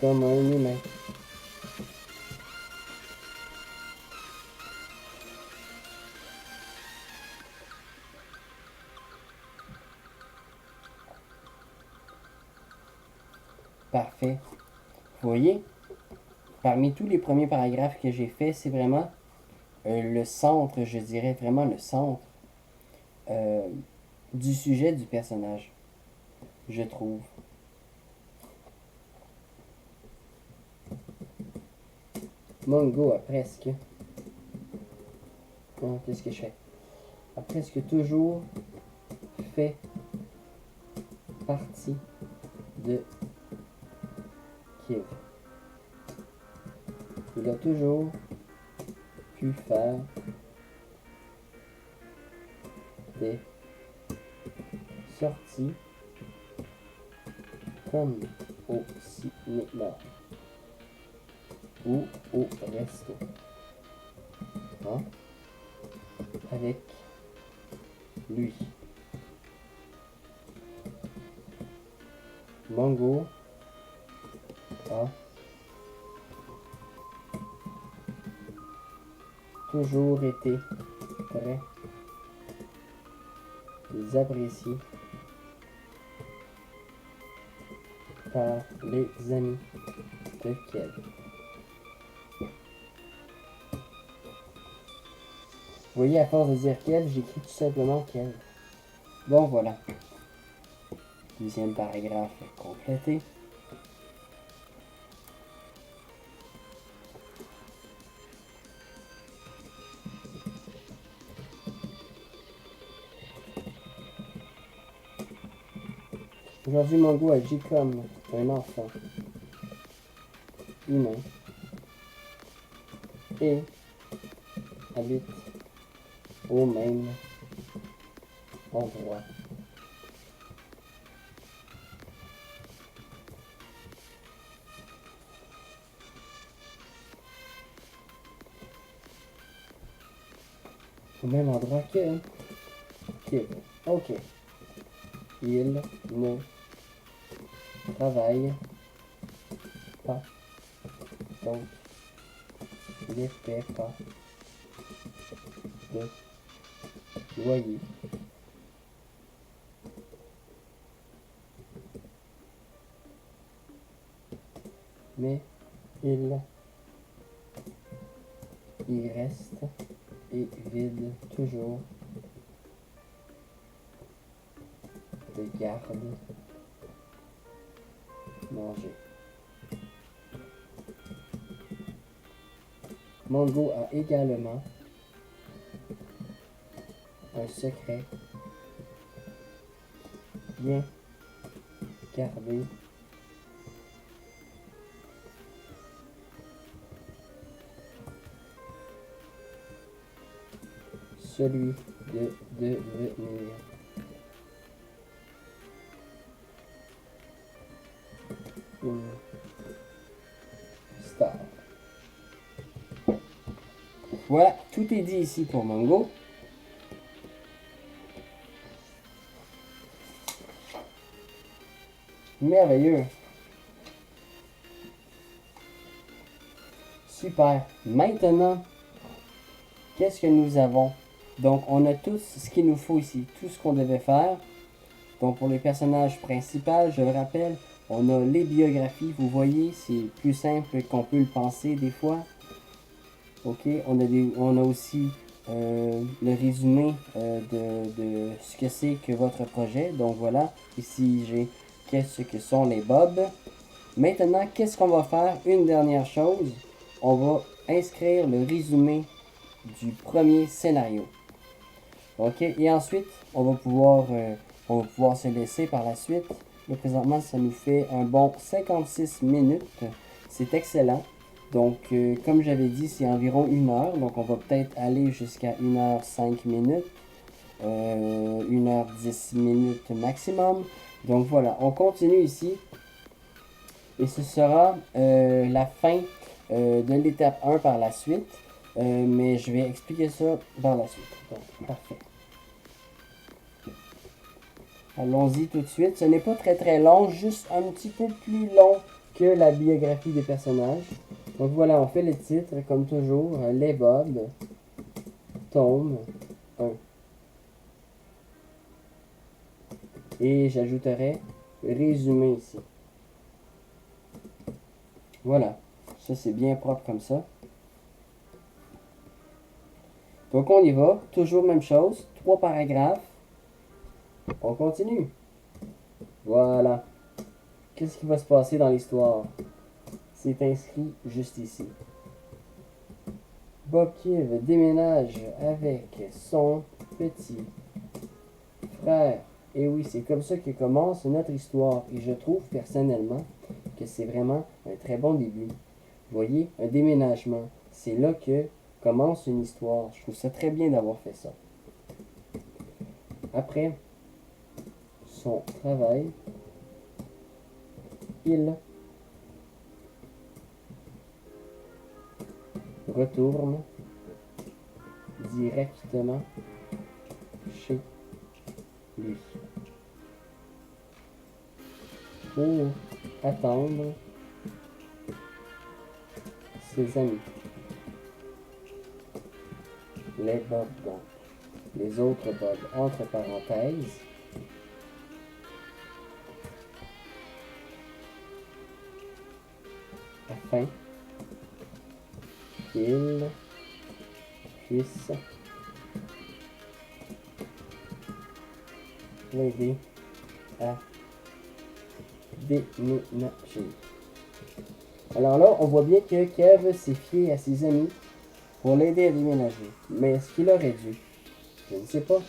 comme un humain. Parfait. Vous voyez, parmi tous les premiers paragraphes que j'ai faits, c'est vraiment le centre, je dirais vraiment le centre du sujet du personnage, je trouve. Mongo a presque... Qu'est-ce que je fais? A presque toujours fait partie de Kiev. Il a toujours pu faire des sorties comme au cinéma ou au resto. Hein? Avec lui. Mango a toujours été très apprécié par les amis de Kev. Vous voyez, à force de dire Kev, j'écris tout simplement Kev. Bon, voilà. Deuxième paragraphe complété. Aujourd'hui, Mango agit comme un enfant humain et habite au même endroit. Au même endroit que Kid. Ok. Il ne travaille pas, donc il ne fait pas de loyer. mais il y reste et vide toujours de garde manger. Mongo a également un secret bien gardé celui de devenir une star. Voilà, tout est dit ici pour Mongo. Merveilleux. Super. Maintenant, qu'est-ce que nous avons? Donc, on a tout ce qu'il nous faut ici, tout ce qu'on devait faire. Donc, pour les personnages principaux, je le rappelle, on a les biographies. Vous voyez, c'est plus simple qu'on peut le penser des fois. Ok, on a aussi le résumé de ce que c'est que votre projet. Donc, voilà, ici, j'ai qu'est-ce que sont les bobs. Maintenant, qu'est-ce qu'on va faire? Une dernière chose, on va inscrire le résumé du premier scénario. Ok, et ensuite, on va pouvoir se laisser par la suite. Là, présentement, ça nous fait un bon 56 minutes. C'est excellent. Donc, comme j'avais dit, c'est environ 1 heure. Donc, on va peut-être aller jusqu'à 1h05 minutes. 1h10 minutes maximum. Donc, voilà, on continue ici. Et ce sera la fin de l'étape 1 par la suite. Mais je vais expliquer ça par la suite. Donc, parfait. Allons-y tout de suite. Ce n'est pas très très long, juste un petit peu plus long que la biographie des personnages. Donc voilà, on fait le titre comme toujours. Les Bobs, tome 1. Et j'ajouterai résumé ici. Voilà, ça c'est bien propre comme ça. Donc on y va, toujours même chose, 3 paragraphes. On continue. Voilà. Qu'est-ce qui va se passer dans l'histoire? C'est inscrit juste ici. Bob Kiv déménage avec son petit frère. Et oui, c'est comme ça que commence notre histoire. Et je trouve personnellement que c'est vraiment un très bon début. Vous voyez, un déménagement. C'est là que commence une histoire. Je trouve ça très bien d'avoir fait ça. Après son travail, il retourne directement chez lui pour attendre ses amis. Les Bob, donc. Les autres Bob, entre parenthèses. Afin qu'il puisse l'aider à déménager. Alors là, on voit bien que Kev s'est fié à ses amis pour l'aider à déménager. Mais est-ce qu'il aurait dû? Je ne sais pas.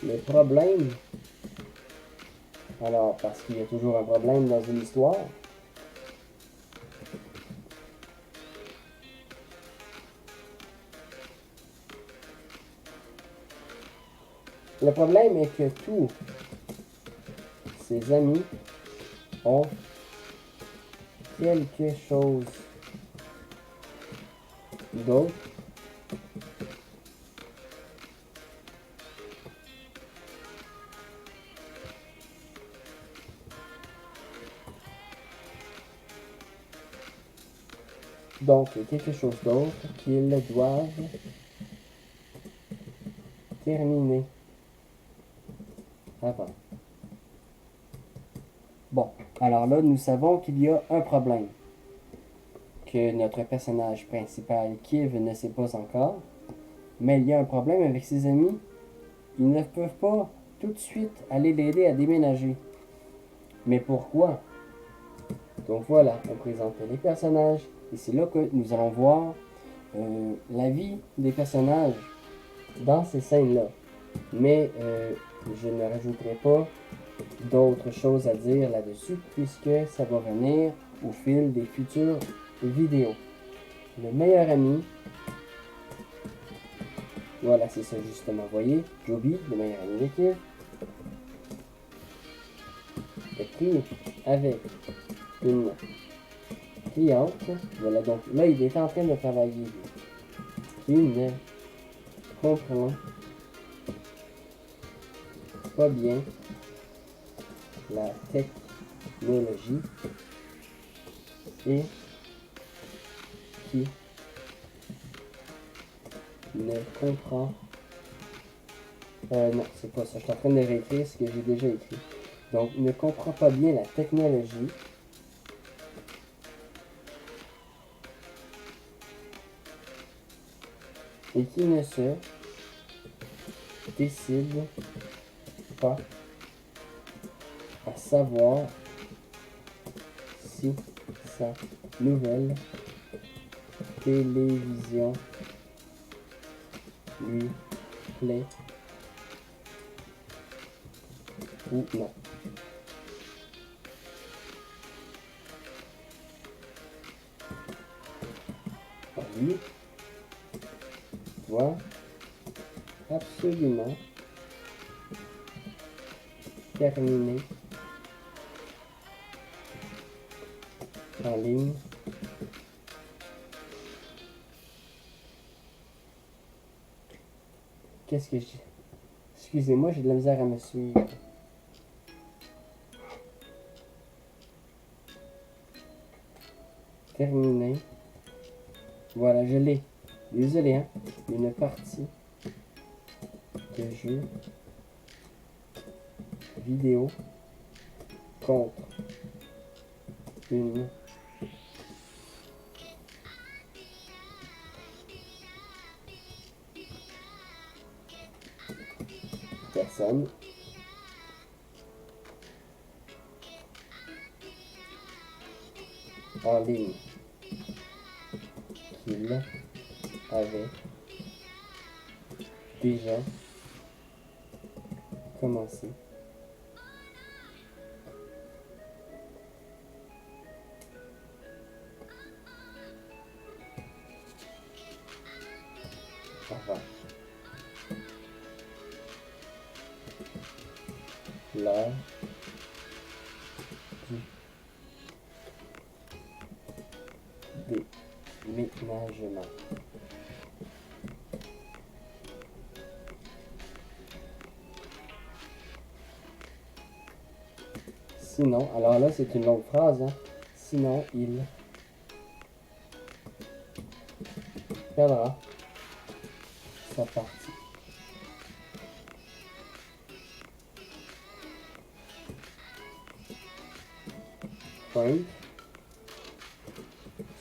Le problème, alors parce qu'il y a toujours un problème dans une histoire, le problème est que tous ses amis ont quelque chose d'autre qu'ils doivent terminer avant. Bon, alors là, nous savons qu'il y a un problème que notre personnage principal, Kiv, ne sait pas encore. Mais il y a un problème avec ses amis. Ils ne peuvent pas tout de suite aller l'aider à déménager. Mais pourquoi? Donc voilà, on présente les personnages. Et c'est là que nous allons voir la vie des personnages dans ces scènes-là. Mais je ne rajouterai pas d'autres choses à dire là-dessus puisque ça va venir au fil des futures vidéos. Le meilleur ami, voilà, c'est ça justement, voyez, Joby, le meilleur ami d'équipe, est pris avec une cliente. Voilà, donc là, il est en train de travailler. Il ne comprend pas bien la technologie et qui ne comprend. Non, c'est pas ça. Je suis en train de réécrire ce que j'ai déjà écrit. Donc, ne comprend pas bien la technologie et qui ne se décide pas à savoir si sa nouvelle télévision lui plaît ou non. Lui doit absolument terminer en ligne qu'est-ce que je dis? Excusez-moi, j'ai de la misère à me suivre. Terminer. Voilà, je l'ai. Désolé, hein. Une partie de jeu vidéo contre une personne en ligne qu'il avait déjà commencé avant l'heure du déménagement. Sinon, alors là c'est une longue phrase, hein. Sinon il perdra sa partie. Frank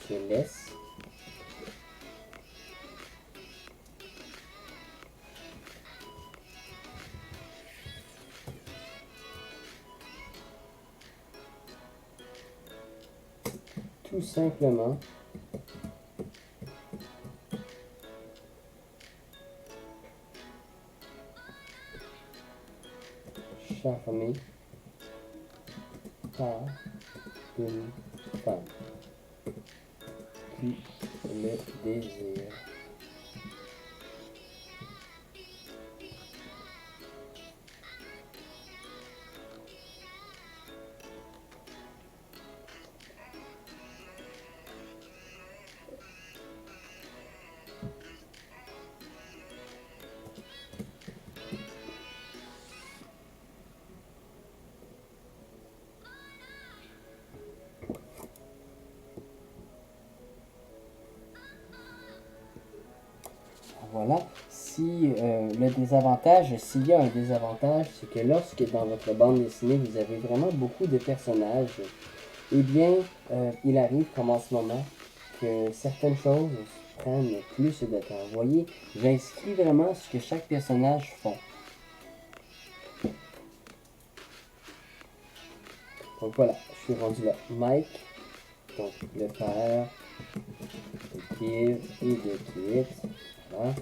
se laisse tout simplement charmé par une femme qui le désire. si le désavantage, s'il y a un désavantage, c'est que lorsque dans votre bande dessinée, vous avez vraiment beaucoup de personnages, eh bien, il arrive comme en ce moment que certaines choses prennent plus de temps. Vous voyez, j'inscris vraiment ce que chaque personnage font. Donc voilà, je suis rendu là. Mike, donc le père de Kiev et de Kit, voilà,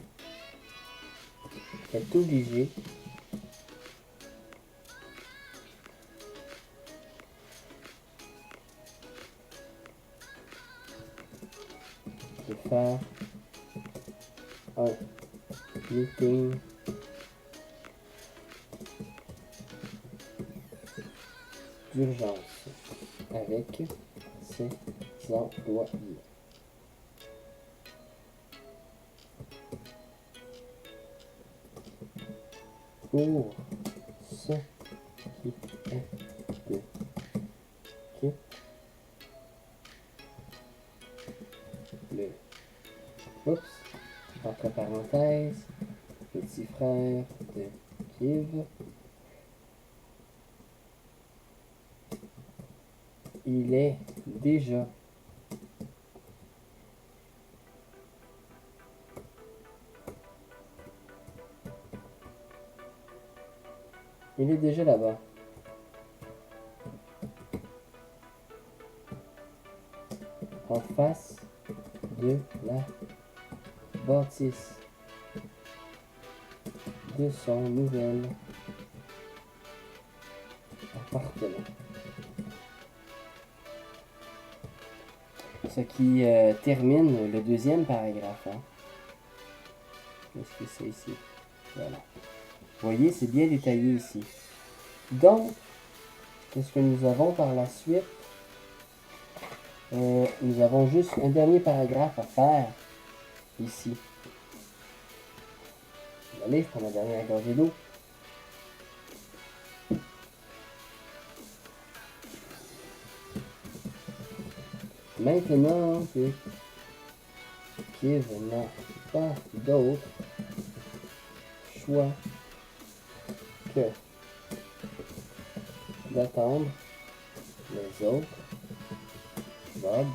est obligé de faire un meeting d'urgence avec ses employés. Pour ce qui est de Kit, le oups, entre parenthèses, petit frère de Kiev, il est déjà là-bas. En face de la bâtisse de son nouvel appartement. Ce qui termine le deuxième paragraphe. Hein. Qu'est-ce que c'est ici? Voilà. Vous voyez, c'est bien détaillé ici. Donc, qu'est-ce que nous avons par la suite? Nous avons juste un dernier paragraphe à faire ici. Allez, je prends ma dernière gorgée d'eau. Maintenant que Kiev n'a pas d'autre choix que d'attendre les autres, Bob,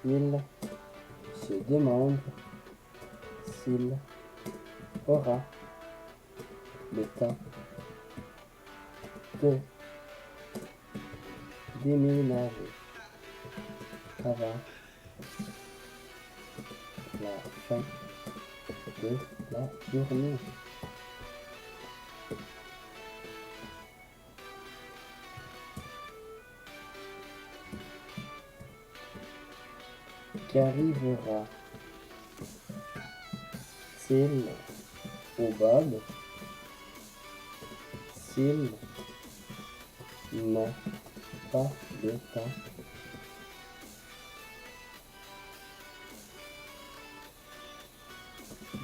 il se demande s'il aura le temps de déménager avant la fin de la journée. Qu'arrivera-t-il au Bob s'il n'a pas de temps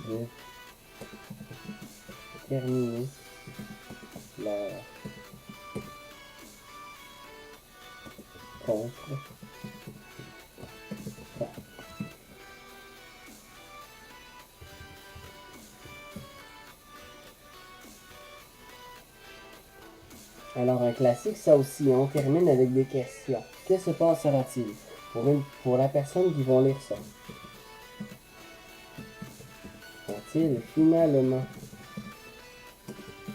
de terminer leur contre? Alors un classique, ça aussi, on termine avec des questions. Que se passera-t-il pour la personne qui va lire ça? Va-t-il finalement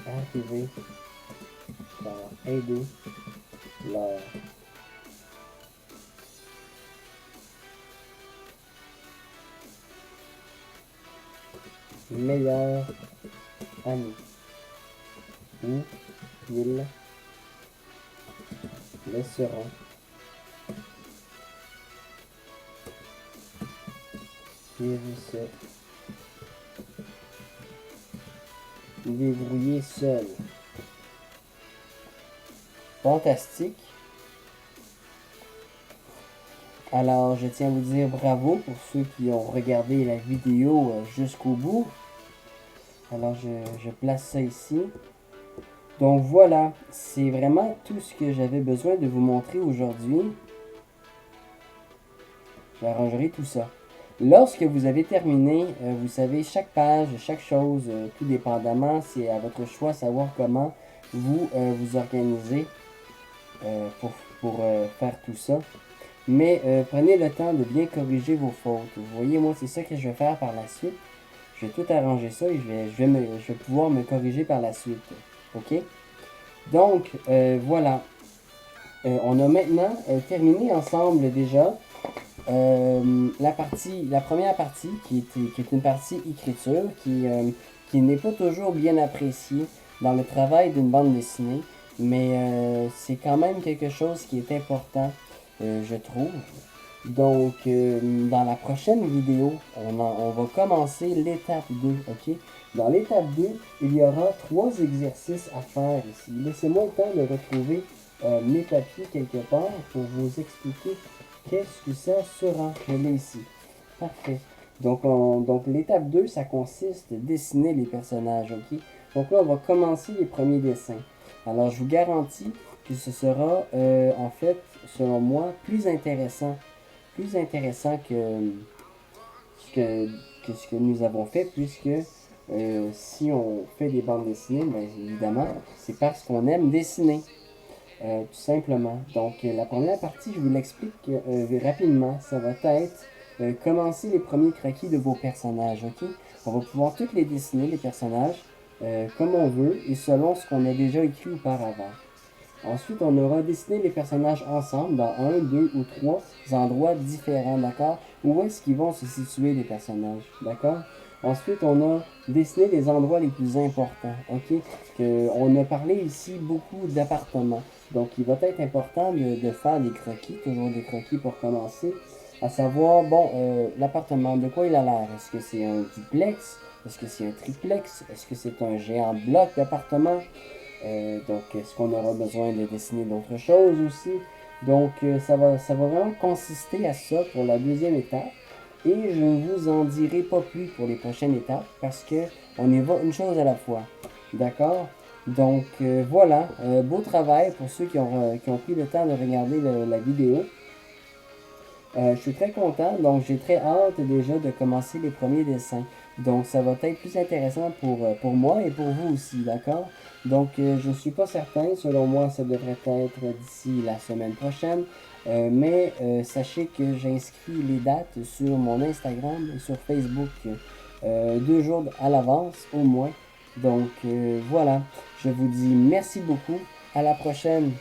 arriver à aider leur meilleur ami ou ils laisseront se débrouiller seul? Fantastique. Alors, je tiens à vous dire bravo pour ceux qui ont regardé la vidéo jusqu'au bout. Alors, je place ça ici. Donc voilà, c'est vraiment tout ce que j'avais besoin de vous montrer aujourd'hui. J'arrangerai tout ça. Lorsque vous avez terminé, vous savez, chaque page, chaque chose, tout dépendamment, c'est à votre choix savoir comment vous vous organisez pour, faire tout ça. Mais prenez le temps de bien corriger vos fautes. Vous voyez, moi, c'est ça que je vais faire par la suite. Je vais tout arranger ça et je vais pouvoir me corriger par la suite. OK? Donc, voilà. On a maintenant terminé ensemble déjà la première partie qui est une partie écriture qui n'est pas toujours bien appréciée dans le travail d'une bande dessinée, mais c'est quand même quelque chose qui est important, je trouve. Donc, dans la prochaine vidéo, on va commencer l'étape 2, ok? Dans l'étape 2, il y aura 3 exercices à faire ici. Laissez-moi le temps de retrouver mes papiers quelque part pour vous expliquer qu'est-ce que ça sera. Je l'ai ici. Parfait. Donc l'étape 2, ça consiste à dessiner les personnages, ok? Donc là, on va commencer les premiers dessins. Alors, je vous garantis que ce sera, en fait, selon moi, plus intéressant que, que ce que nous avons fait, puisque si on fait des bandes dessinées, bien évidemment, c'est parce qu'on aime dessiner, tout simplement. Donc, la première partie, je vous l'explique rapidement. Ça va être commencer les premiers croquis de vos personnages, ok? On va pouvoir toutes les dessiner, les personnages, comme on veut et selon ce qu'on a déjà écrit auparavant. Ensuite, on aura dessiné les personnages ensemble dans un, deux ou trois endroits différents, d'accord? Où est-ce qu'ils vont se situer les personnages, d'accord? Ensuite, on a dessiné les endroits les plus importants, ok? On a parlé ici beaucoup d'appartements. Donc, il va être important de faire des croquis, toujours des croquis pour commencer, à savoir, bon, l'appartement, de quoi il a l'air? Est-ce que c'est un duplex? Est-ce que c'est un triplex? Est-ce que c'est un géant bloc d'appartement? Donc, est-ce qu'on aura besoin de dessiner d'autres choses aussi? Donc, ça va vraiment consister à ça pour la deuxième étape. Et je ne vous en dirai pas plus pour les prochaines étapes parce que on y va une chose à la fois. D'accord? Donc, voilà. Beau travail pour ceux qui ont pris le temps de regarder la vidéo. Je suis très content, donc j'ai très hâte déjà de commencer les premiers dessins. Donc ça va être plus intéressant pour moi et pour vous aussi, d'accord? Donc je ne suis pas certain, selon moi ça devrait être d'ici la semaine prochaine, mais sachez que j'inscris les dates sur mon Instagram et sur Facebook 2 jours à l'avance au moins. Donc voilà, je vous dis merci beaucoup, à la prochaine.